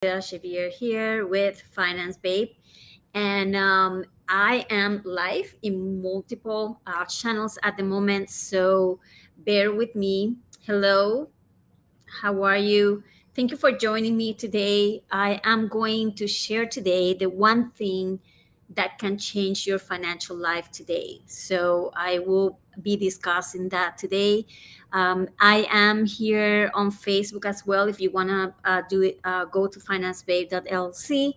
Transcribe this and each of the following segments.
Xavier here with Finance Babe, and I am live in multiple channels at the moment, so bear with me. Hello, how are you? Thank you for joining me today. I am going to share today the one thing that can change your financial life today. So I will be discussing that today. I am here on Facebook as well. If you want to do it, go to financebabe.lc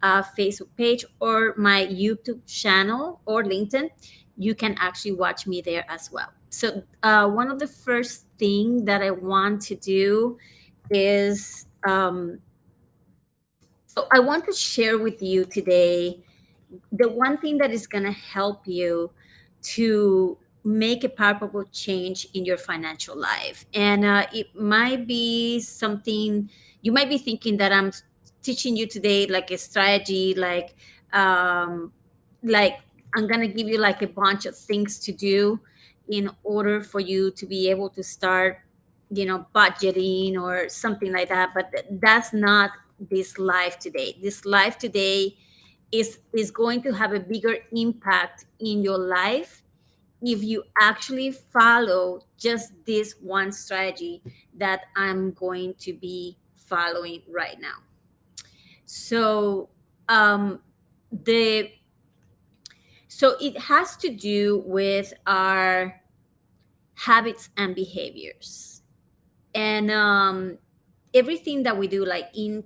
Facebook page or my YouTube channel or LinkedIn. You can actually watch me there as well. So one of the first thing that I want to do is so I want to share with you today the one thing that is going to help you to make a palpable change in your financial life. And it might be something you might be thinking that I'm teaching you today, like a strategy, um, like I'm going to give you like a bunch of things to do in order for you to be able to start, budgeting or something like that. But that's not this life today. This life today is going to have a bigger impact in your life if you actually follow just this one strategy that I'm going to be following right now. So um, the so it has to do with our habits and behaviors, and everything that we do, like in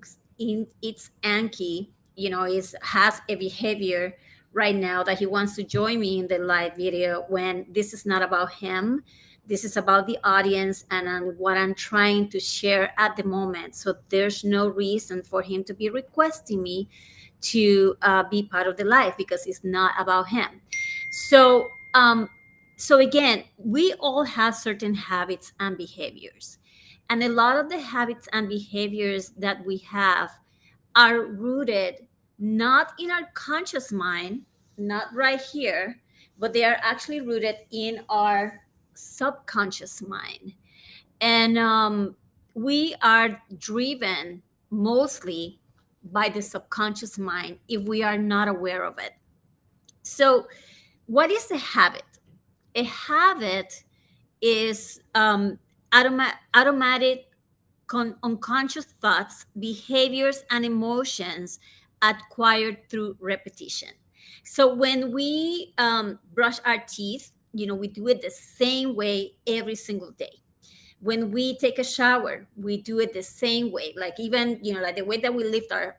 its Anki, is has a behavior right now that he wants to join me in the live video when this is not about him. This is about the audience and what I'm trying to share at the moment. So there's no reason for him to be requesting me to be part of the live because it's not about him. So so again, we all have certain habits and behaviors, and a lot of the habits and behaviors that we have are rooted not in our conscious mind, not right here, but they are actually rooted in our subconscious mind. And we are driven mostly by the subconscious mind if we are not aware of it. So, what is a habit? A habit is automatic unconscious thoughts, behaviors, and emotions acquired through repetition. So when we brush our teeth, we do it the same way every single day. When we take a shower, we do it the same way. Like even like the way that we lift our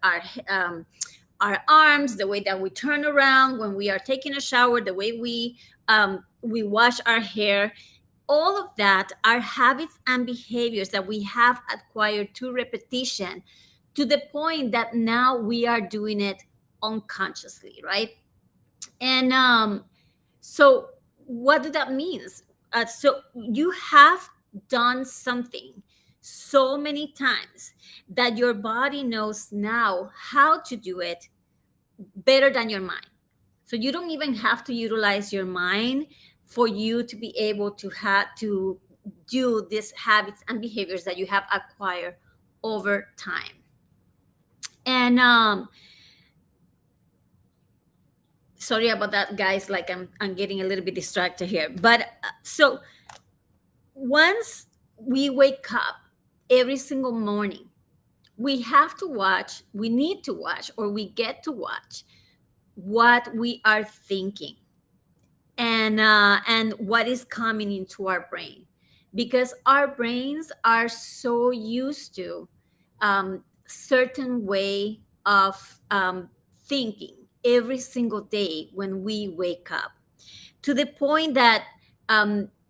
arms, the way that we turn around when we are taking a shower, the way we wash our hair, all of that are habits and behaviors that we have acquired through repetition to the point that now we are doing it unconsciously, right? And so what do that means? So you have done something so many times that your body knows now how to do it better than your mind. So you don't even have to utilize your mind for you to be able to have to do these habits and behaviors that you have acquired over time. And sorry about that, guys. Like I'm getting a little bit distracted here. But so once we wake up every single morning, we need to watch, or we get to watch what we are thinking and what is coming into our brain, because our brains are so used to certain way of thinking every single day when we wake up, to the point that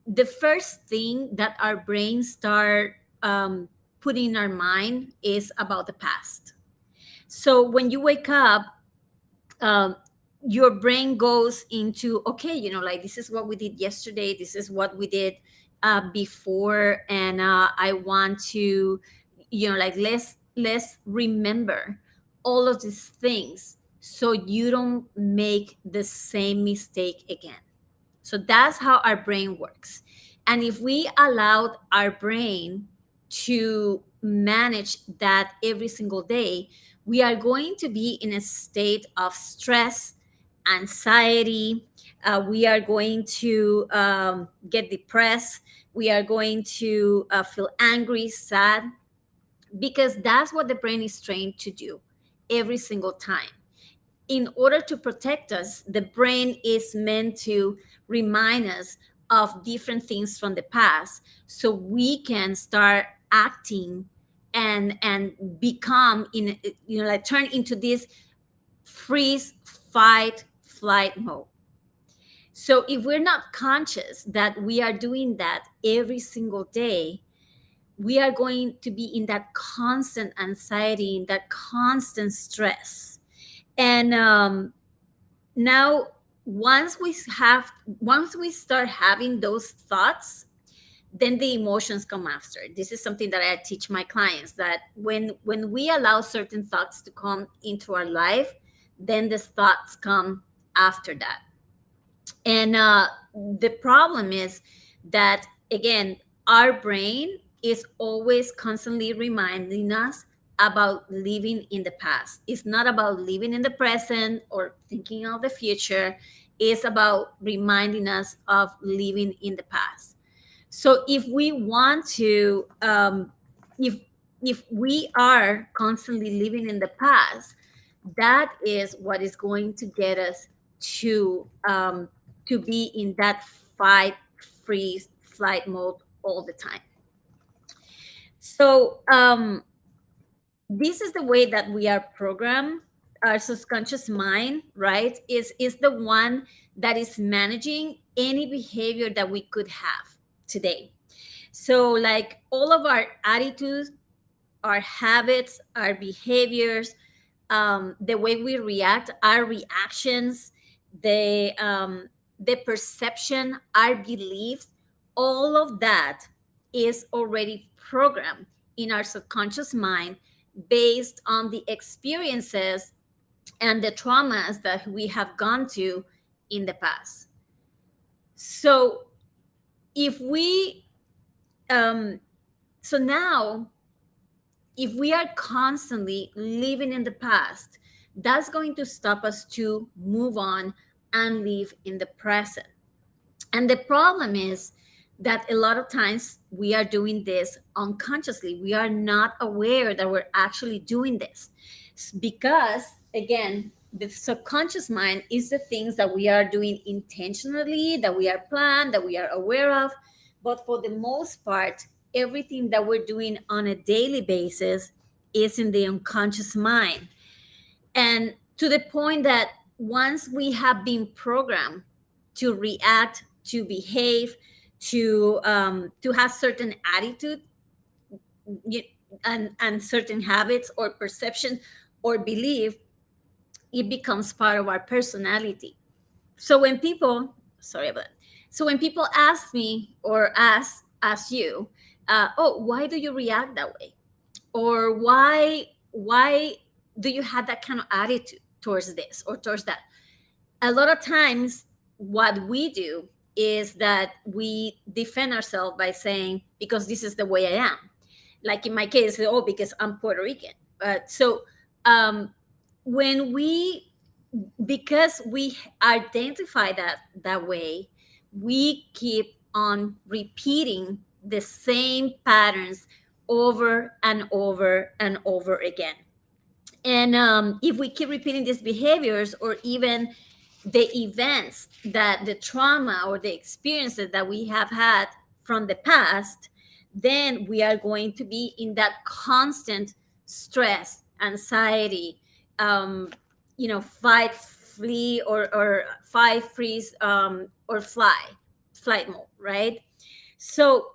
the first thing that our brains start putting in our mind is about the past. So when you wake up, um, your brain goes into, okay, like this is what we did yesterday, this is what we did before, and I want to, like let's remember all of these things so you don't make the same mistake again. So that's how our brain works. And if we allowed our brain to manage that every single day, we are going to be in a state of stress, anxiety. We are going to get depressed. We are going to feel angry, sad, because that's what the brain is trained to do every single time. In order to protect us, the brain is meant to remind us of different things from the past so we can start acting and become in, like turn into this freeze, fight, flight mode. So if we're not conscious that we are doing that every single day, we are going to be in that constant anxiety, in that constant stress. And now, once we start having those thoughts, then the emotions come after. This is something that I teach my clients, that when we allow certain thoughts to come into our life, then the thoughts come after that. And the problem is that, again, our brain is always constantly reminding us about living in the past. It's not about living in the present or thinking of the future. It's about reminding us of living in the past. So if we want to, if we are constantly living in the past, that is what is going to get us to be in that fight, freeze, flight mode all the time. So this is the way that we are programmed. Our subconscious mind, right, is the one that is managing any behavior that we could have today. So like all of our attitudes, our habits, our behaviors, the way we react, our reactions, the perception, our beliefs, all of that is already programmed in our subconscious mind based on the experiences and the traumas that we have gone to in the past. So if we um, so now if we are constantly living in the past, that's going to stop us to move on and live in the present. And the problem is that a lot of times we are doing this unconsciously. We are not aware that we're actually doing this because, again, the subconscious mind is the things that we are doing intentionally, that we are planned, that we are aware of. But for the most part, everything that we're doing on a daily basis is in the unconscious mind. And to the point that once we have been programmed to react, to behave, to have certain attitude, and certain habits or perception or belief, it becomes part of our personality. So when people, sorry about that. So when people ask me or ask you, oh, why do you react that way? Or why do you have that kind of attitude towards this or towards that? A lot of times what we do is that we defend ourselves by saying, because this is the way I am. Like in my case, oh, because I'm Puerto Rican. So um, when we, because we identify that way, we keep on repeating the same patterns over and over and over again. And if we keep repeating these behaviors, or even the events, that the trauma or the experiences that we have had from the past, then we are going to be in that constant stress, anxiety, fight, flee, or fight, freeze, or flight mode, right? So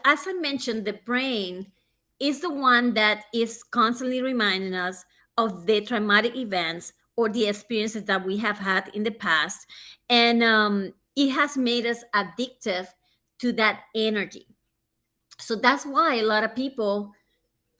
as I mentioned, the brain is the one that is constantly reminding us of the traumatic events or the experiences that we have had in the past. And it has made us addictive to that energy. So that's why a lot of people,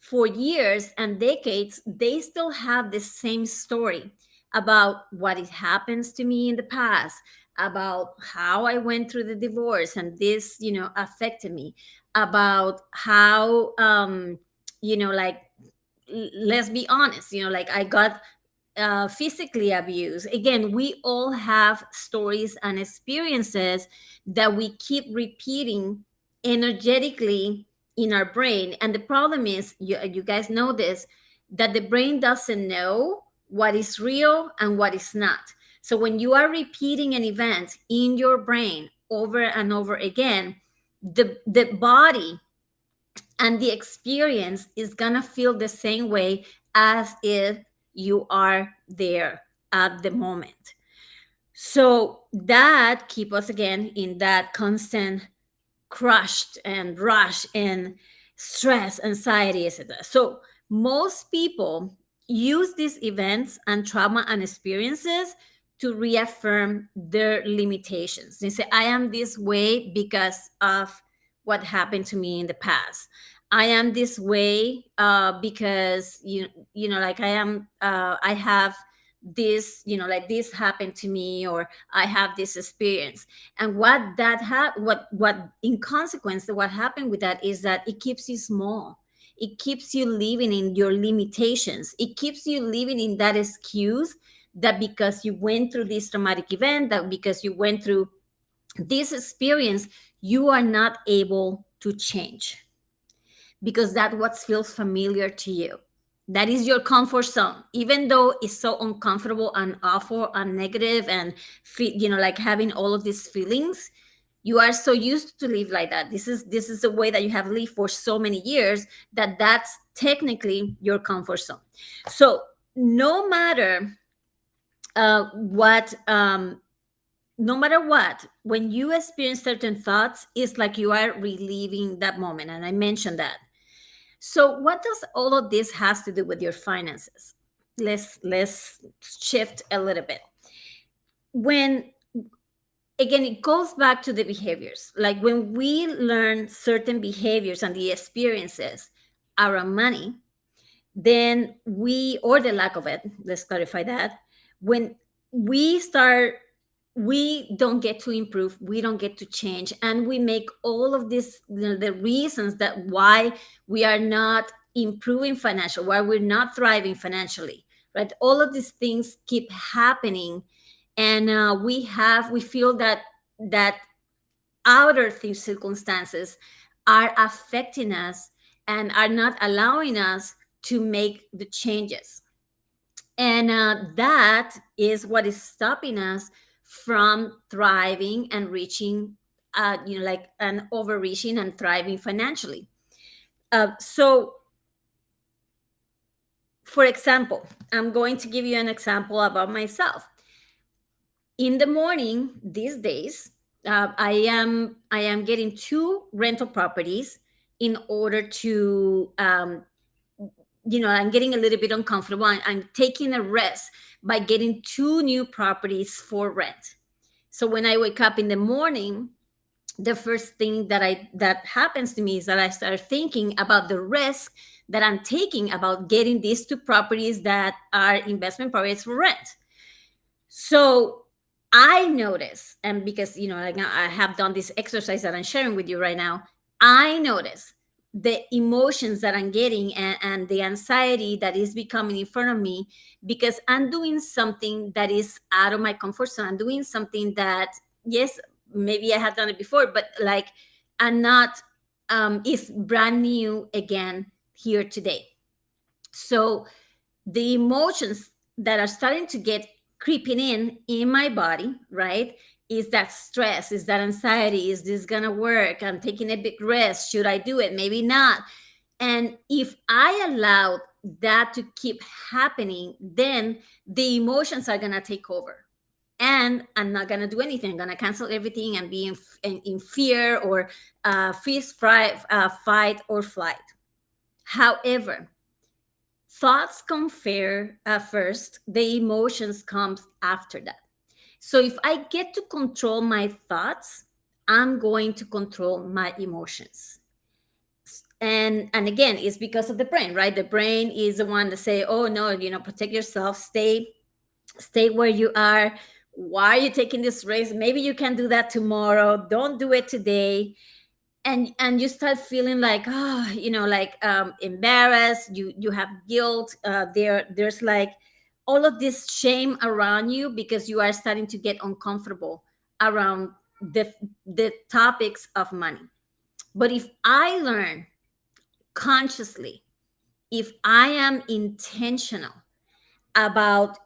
for years and decades, they still have the same story about what it happens to me in the past, about how I went through the divorce and this, affected me, about how, like, let's be honest, like I got physically abused. Again, we all have stories and experiences that we keep repeating energetically in our brain. And the problem is, you guys know this, that the brain doesn't know what is real and what is not. So when you are repeating an event in your brain over and over again, the body and the experience is gonna feel the same way as if you are there at the moment. So that keep us again in that constant crushed and rush and stress, anxiety, etc. So most people use these events and trauma and experiences to reaffirm their limitations. They say, I am this way because of what happened to me in the past. I am this way because like I have this, like this happened to me, or I have this experience. And what in consequence, what happened with that is that it keeps you small. It keeps you living in your limitations. It keeps you living in that excuse that because you went through this traumatic event, that because you went through this experience, you are not able to change, because that what feels familiar to you. That is your comfort zone, even though it's so uncomfortable and awful and negative and like having all of these feelings. You are so used to live like that. This is the way that you have lived for so many years, that that's technically your comfort zone. So no matter what no matter what, when you experience certain thoughts, it's like you are reliving that moment, and I mentioned that. So what does all of this has to do with your finances? Let's shift a little bit. When again, it goes back to the behaviors. Like when we learn certain behaviors and the experiences around money, then we, or the lack of it, let's clarify that, when we start, we don't get to improve, we don't get to change, and we make all of this, the reasons that why we are not improving financial, why we're not thriving financially, right? All of these things keep happening, and we feel that outer circumstances are affecting us and are not allowing us to make the changes. And that is what is stopping us from thriving and reaching, like an overreaching and thriving financially. So, for example, I'm going to give you an example about myself. In the morning these days, I am getting two rental properties in order to I'm getting a little bit uncomfortable. I'm taking a risk by getting two new properties for rent. So when I wake up in the morning, the first thing that happens to me is that I start thinking about the risk that I'm taking about getting these two properties that are investment properties for rent. So I notice, and because like I have done this exercise that I'm sharing with you right now, I notice the emotions that I'm getting, and the anxiety that is becoming in front of me, because I'm doing something that is out of my comfort zone. I'm doing something that, yes, maybe I have done it before, but like I'm not, is brand new again here today. So the emotions that are starting to get creeping in my body, right, is that stress, is that anxiety, is this gonna work, I'm taking a big risk, should I do it, maybe not. And if I allow that to keep happening, then the emotions are gonna take over, and I'm not gonna do anything. I'm gonna cancel everything and be in fear, or freeze, fight or flight. However, thoughts come first, the emotions comes after that. So if I get to control my thoughts, I'm going to control my emotions. And again, it's because of the brain, right? The brain is the one to say, oh no, protect yourself, stay where you are. Why are you taking this risk? Maybe you can do that tomorrow, don't do it today. and you start feeling like, like embarrassed. You have guilt. There's like all of this shame around you because you are starting to get uncomfortable around the topics of money. But if I learn consciously, if I am intentional about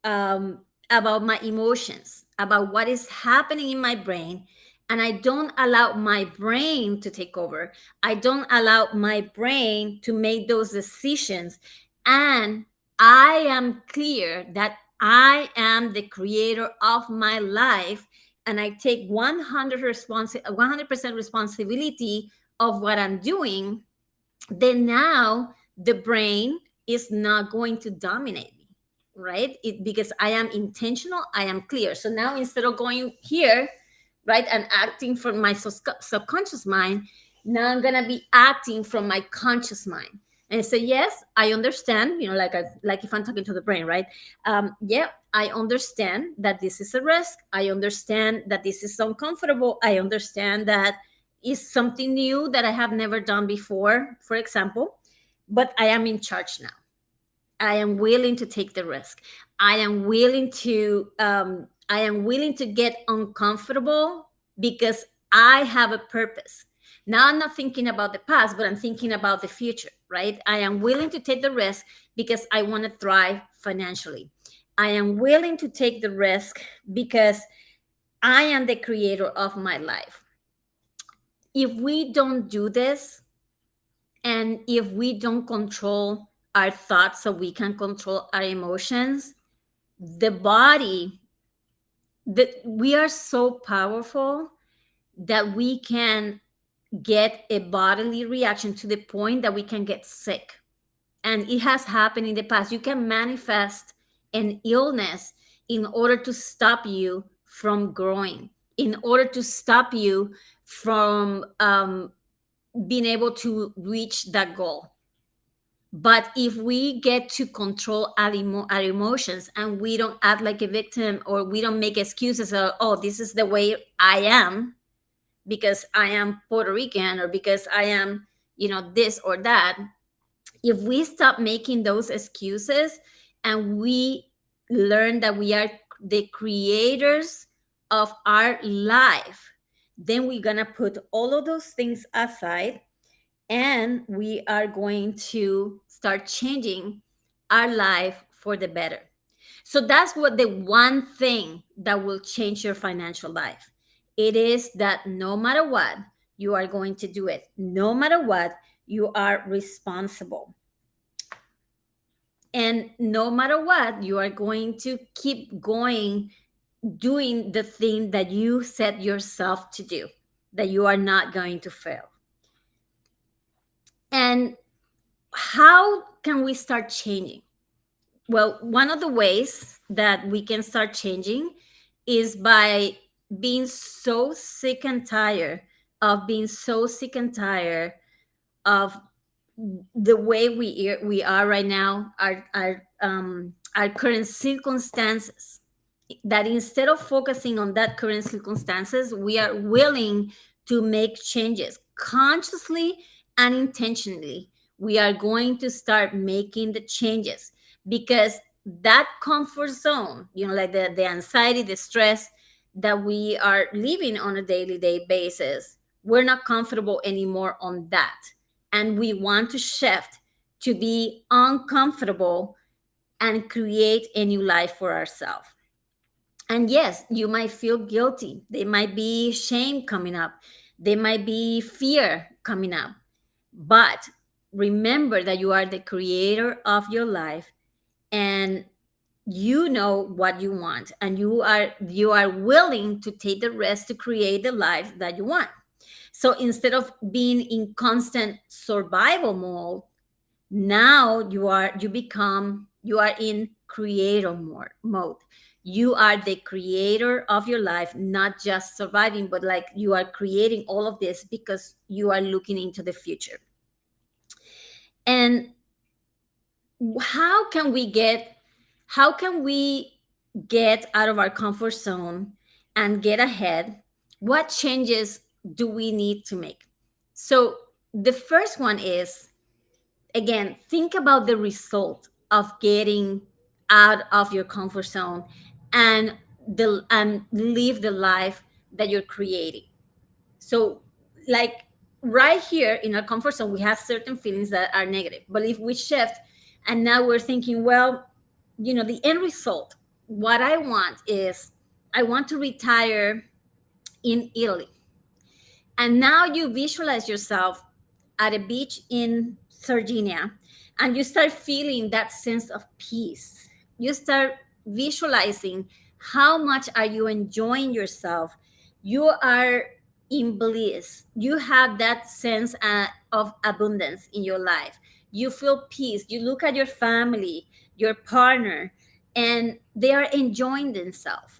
my emotions, about what is happening in my brain, and I don't allow my brain to take over. I don't allow my brain to make those decisions, and I am clear that I am the creator of my life, and I take 100% responsibility of what I'm doing. Then now the brain is not going to dominate me, right? Because I am intentional, I am clear. So now instead of going here, right, and acting from my subconscious mind, now I'm gonna be acting from my conscious mind. And say, yes, I understand, like if I'm talking to the brain, right? Yeah, I understand that this is a risk. I understand that this is uncomfortable. I understand that is something new that I have never done before, for example, but I am in charge now. I am willing to take the risk. I am willing to get uncomfortable because I have a purpose. Now I'm not thinking about the past, but I'm thinking about the future, right? I am willing to take the risk because I want to thrive financially. I am willing to take the risk because I am the creator of my life. If we don't do this, and if we don't control our thoughts so we can control our emotions, the body, that we are so powerful that we can get a bodily reaction to the point that we can get sick. And it has happened in the past. You can manifest an illness in order to stop you from growing, in order to stop you from being able to reach that goal. But if we get to control our emotions, and we don't act like a victim, or we don't make excuses of, oh, this is the way I am because I am Puerto Rican, or because I am, this or that. If we stop making those excuses, and we learn that we are the creators of our life, then we're going to put all of those things aside, and we are going to start changing our life for the better. So that's what the one thing that will change your financial life. It is that no matter what, you are going to do it. No matter what, you are responsible. And no matter what, you are going to keep going, doing the thing that you set yourself to do, that you are not going to fail. And how can we start changing? Well, one of the ways that we can start changing is by being so sick and tired of the way we are right now, our current circumstances, that instead of focusing on that current circumstances, we are willing to make changes consciously and intentionally. We are going to start making the changes because that comfort zone, like the anxiety, the stress that we are living on a daily day basis, we're not comfortable anymore on that. And we want to shift to be uncomfortable and create a new life for ourselves. And yes, you might feel guilty. There might be shame coming up. There might be fear coming up. But remember that you are the creator of your life, and you know what you want, and you are willing to take the risk to create the life that you want. So instead of being in constant survival mode, now you are in creator mode. You are the creator of your life, not just surviving, but like you are creating all of this because you are looking into the future. And how can we get how can we get out of our comfort zone and get ahead? What changes do we need to make? So the first one is, again, think about the result of getting out of your comfort zone and live the life that you're creating. So, like, right here in our comfort zone, we have certain feelings that are negative. But if we shift and now we're thinking, well, the end result, what I want is, I want to retire in Italy. And now you visualize yourself at a beach in Sardinia, and you start feeling that sense of peace. You start visualizing how much are you enjoying yourself. You are in bliss. You have that sense of abundance in your life. You feel peace. You look at your family, your partner, and they are enjoying themselves.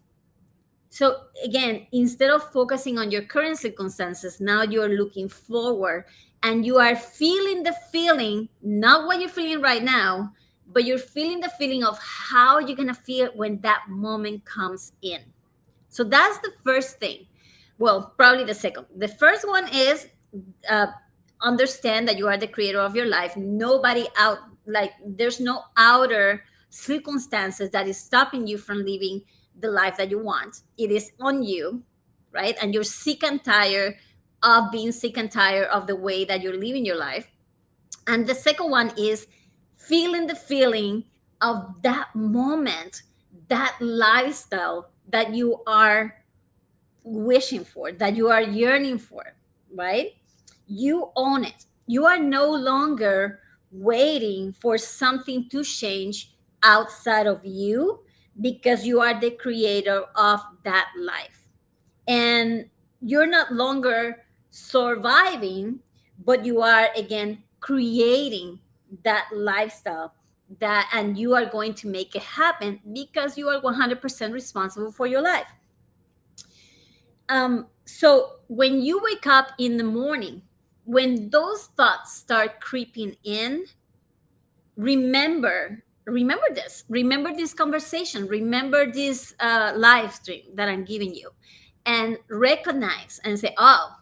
So again, instead of focusing on your current circumstances, now you're looking forward and you are feeling the feeling, not what you're feeling right now, but you're feeling the feeling of how you're going to feel when that moment comes in. So that's the first thing. Well, probably the second. The first one is, uh, understand that you are the creator of your life. Nobody out, like, there's no outer circumstances that is stopping you from living the life that you want. It is on you, right? And you're sick and tired of being sick and tired of the way that you're living your life. And the second one is feeling the feeling of that moment, that lifestyle that you are wishing for, that you are yearning for, right? You own it. You are no longer waiting for something to change outside of you, because you are the creator of that life. And you're not longer surviving, but you are again creating that lifestyle, that and you are going to make it happen because you are 100% responsible for your life. So when you wake up in the morning, when those thoughts start creeping in, remember this conversation, remember this live stream that I'm giving you, and recognize and say, oh,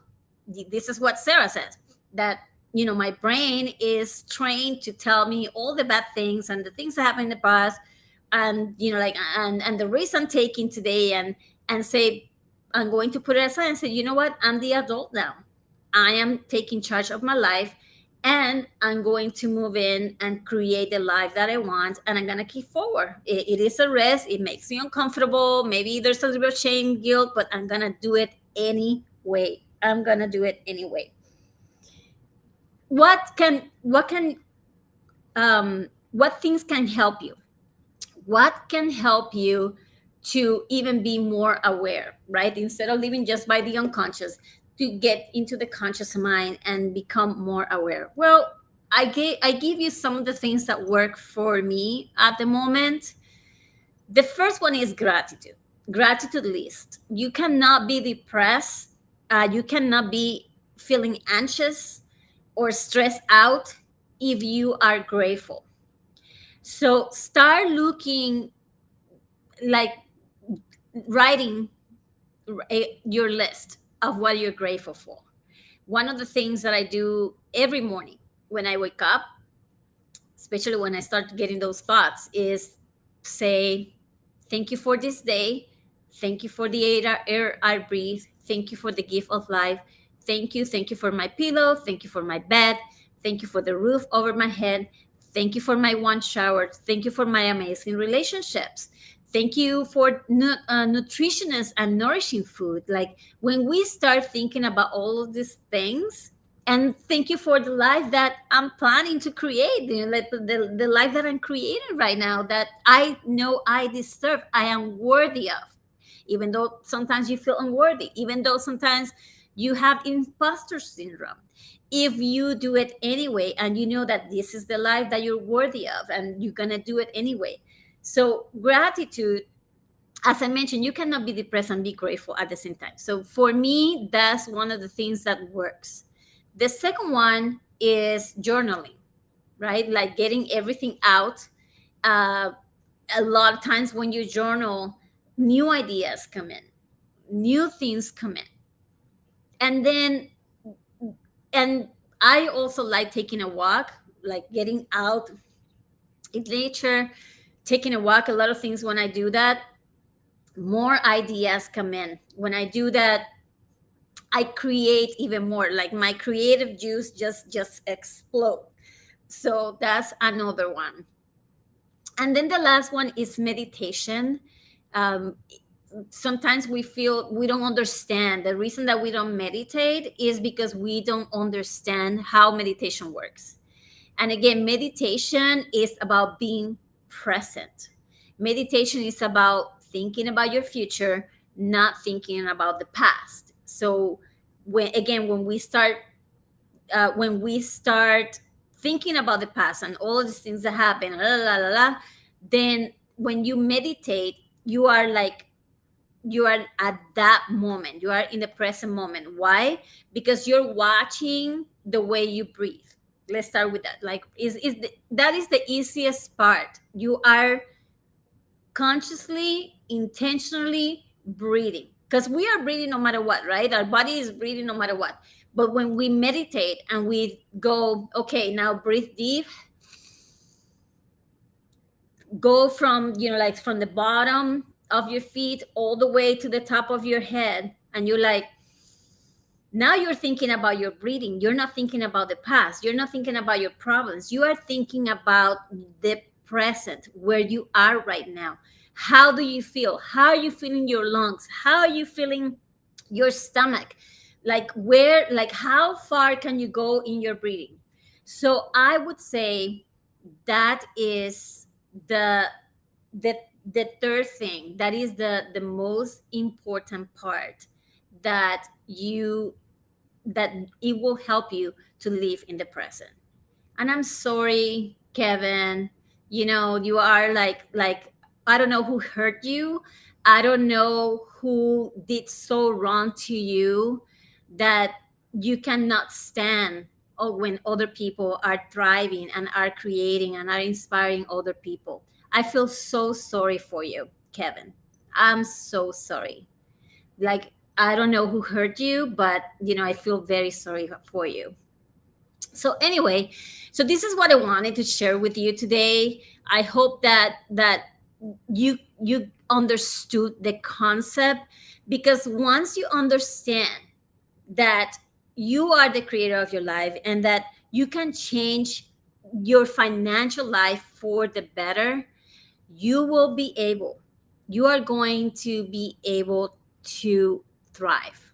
this is what Sarah says, that my brain is trained to tell me all the bad things and the things that happened in the past, and like, and the risk I'm taking today, and say, I'm going to put it aside and say, you know what, I'm the adult now. I am taking charge of my life, and I'm going to move in and create the life that I want, and I'm gonna keep forward. It is a risk. It makes me uncomfortable. Maybe there's a little bit of shame, guilt, but I'm gonna do it anyway. I'm gonna do it anyway. What things can help you? What can help you to even be more aware, right? Instead of living just by the unconscious, to get into the conscious mind and become more aware. Well, I give you some of the things that work for me at the moment. The first one is gratitude list. You cannot be depressed, you cannot be feeling anxious or stressed out if you are grateful. So start looking, like, writing your list of what you're grateful for. One of the things that I do every morning when I wake up, especially when I start getting those thoughts, is say, thank you for this day. Thank you for the air I breathe. Thank you for the gift of life. Thank you. Thank you for my pillow. Thank you for my bed. Thank you for the roof over my head. Thank you for my one shower. Thank you for my amazing relationships. Thank you for nutritious and nourishing food. Like, when we start thinking about all of these things, and thank you for the life that I'm planning to create, like the life that I'm creating right now, that I know I deserve, I am worthy of, even though sometimes you feel unworthy, even though sometimes you have imposter syndrome. If you do it anyway, and you know that this is the life that you're worthy of, and you're gonna do it anyway. So gratitude, as I mentioned, you cannot be depressed and be grateful at the same time. So for me, that's one of the things that works. The second one is journaling, right? Like getting everything out. Uh, a lot of times when you journal, new ideas come in, new things come in. And then And I also like taking a walk, like getting out in nature, taking a walk. A lot of things, when I do that, more ideas come in. When I do that, I create even more. Like my creative juice just explode. So that's another one. And then the last one is meditation. um, Sometimes we feel we don't understand. The reason that we don't meditate is because we don't understand how meditation works. And again, meditation is about being present. Meditation is about thinking about your future, not thinking about the past. So when we start thinking about the past and all of these things that happen, la, la, la, la, then when you meditate, you are like, you are at that moment, you are in the present moment. Why? Because you're watching the way you breathe. Let's start with that. Like, that is the easiest part. You are consciously, intentionally breathing, because we are breathing no matter what, right? Our body is breathing no matter what. But when we meditate and we go, okay, now breathe deep, go from, like from the bottom of your feet all the way to the top of your head, and you're like, now you're thinking about your breathing. You're not thinking about the past. You're not thinking about your problems. You are thinking about the present, where you are right now. How do you feel? How are you feeling your lungs? How are you feeling your stomach? Like, how far can you go in your breathing? So I would say that is the the the third thing, that is the most important part, that you that it will help you to live in the present. And I'm sorry, Kevin, you are like, I don't know who hurt you. I don't know who did so wrong to you, that you cannot stand, when other people are thriving and are creating and are inspiring other people. I feel so sorry for you, Kevin. I'm so sorry. Like, I don't know who hurt you, but I feel very sorry for you. So anyway, so this is what I wanted to share with you today. I hope that you understood the concept, because once you understand that you are the creator of your life, and that you can change your financial life for the better, you will be able, you are going to be able to thrive.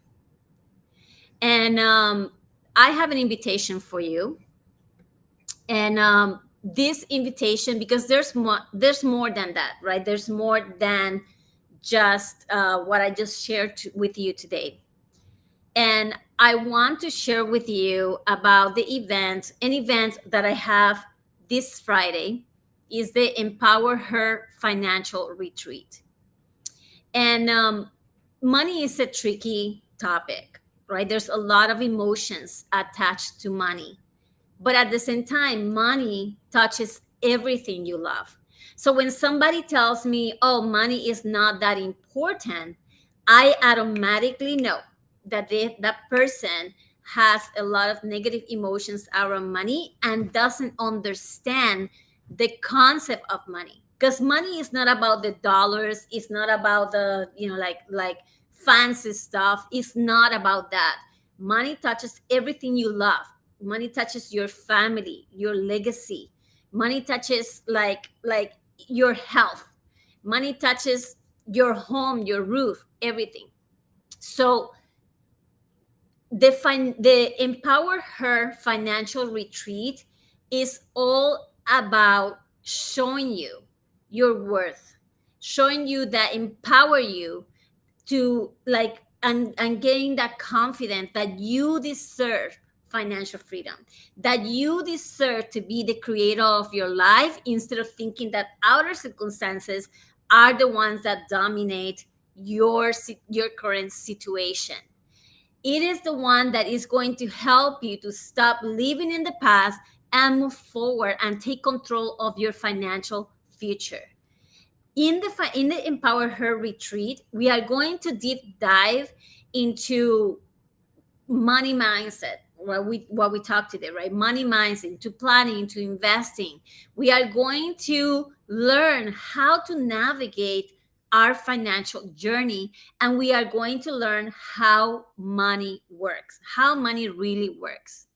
And I have an invitation for you. And this invitation, because there's more than that, right? There's more than just what I just shared with you today. And I want to share with you about an event that I have this Friday, is the Empower Her Financial Retreat. And money is a tricky topic, right? There's a lot of emotions attached to money. But at the same time, money touches everything you love. So when somebody tells me, oh, money is not that important, I automatically know that that person has a lot of negative emotions around money and doesn't understand the concept of money. Because money is not about the dollars, it's not about the, like fancy stuff. It's not about that. Money touches everything you love. Money touches your family, your legacy. Money touches like your health. Money touches your home, your roof, everything. So the Empower Her Financial Retreat is all about showing you your worth, showing you that empower you to and gain that confidence that you deserve financial freedom, that you deserve to be the creator of your life, instead of thinking that outer circumstances are the ones that dominate your current situation. It is the one that is going to help you to stop living in the past and move forward and take control of your financial future. In the Empower Her retreat, we are going to deep dive into money mindset. what we talked today, right? Money mindset, to planning, to investing. We are going to learn how to navigate our financial journey, and we are going to learn how money works, how money really works.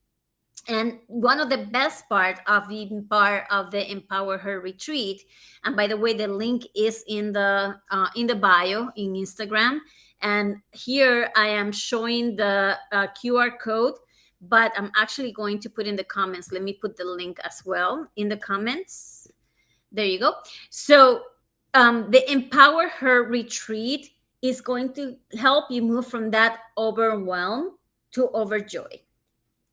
And one of the best part of being part of the Empower Her retreat, and by the way, the link is in the bio in Instagram. And here I am showing the QR code, but I'm actually going to put in the comments. Let me put the link as well in the comments. There you go. So the Empower Her retreat is going to help you move from that overwhelm to overjoy.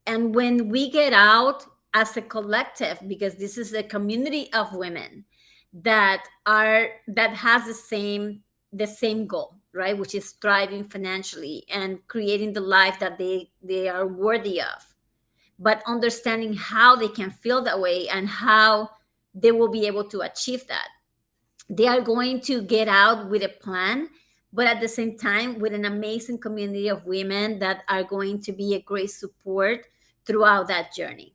And when we get out as a collective, because this is a community of women that has the same goal, right, which is thriving financially and creating the life that they are worthy of, but understanding how they can feel that way and how they will be able to achieve that. They are going to get out with a plan, but at the same time with an amazing community of women that are going to be a great support throughout that journey.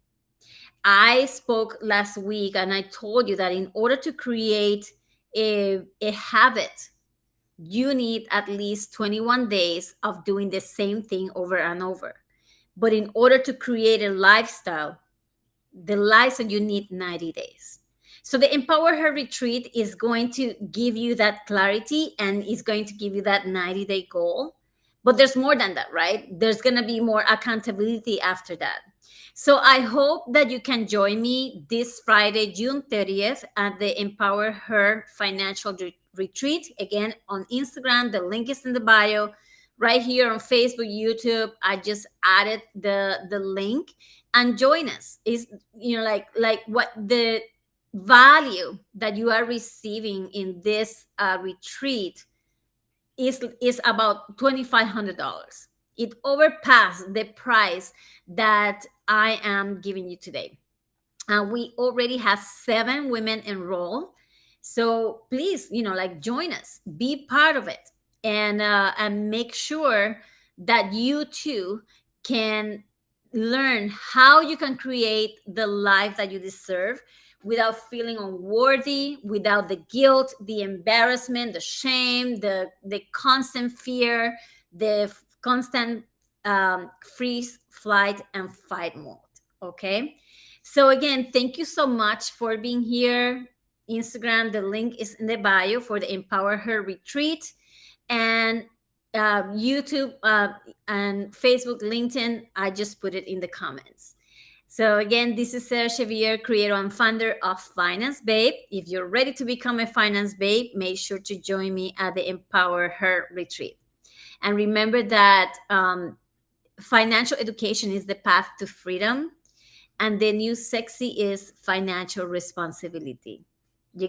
I spoke last week and I told you that in order to create a habit, you need at least 21 days of doing the same thing over and over. But in order to create a lifestyle, the lifestyle, you need 90 days. So the Empower Her retreat is going to give you that clarity and is going to give you that 90-day goal. But there's more than that, right? There's going to be more accountability after that. So I hope that you can join me this Friday, June 30th, at the Empower Her Financial Retreat. Again, on Instagram, the link is in the bio. Right here on Facebook, YouTube, I just added the link, and join us. Is like what the value that you are receiving in this retreat is about $2,500. It overpassed the price that I am giving you today. We already have 7 women enrolled. So please, join us, be part of it, and make sure that you too can learn how you can create the life that you deserve without feeling unworthy, without the guilt, the embarrassment, the shame, the constant fear, the constant freeze, flight, and fight mode. Okay. So again, thank you so much for being here. Instagram, the link is in the bio for the Empower Her retreat, and YouTube and Facebook, LinkedIn. I just put it in the comments. So again, this is Sarah Xavier, creator and founder of Finance Babe. If you're ready to become a Finance Babe, make sure to join me at the Empower Her retreat. And remember that financial education is the path to freedom, and the new sexy is financial responsibility.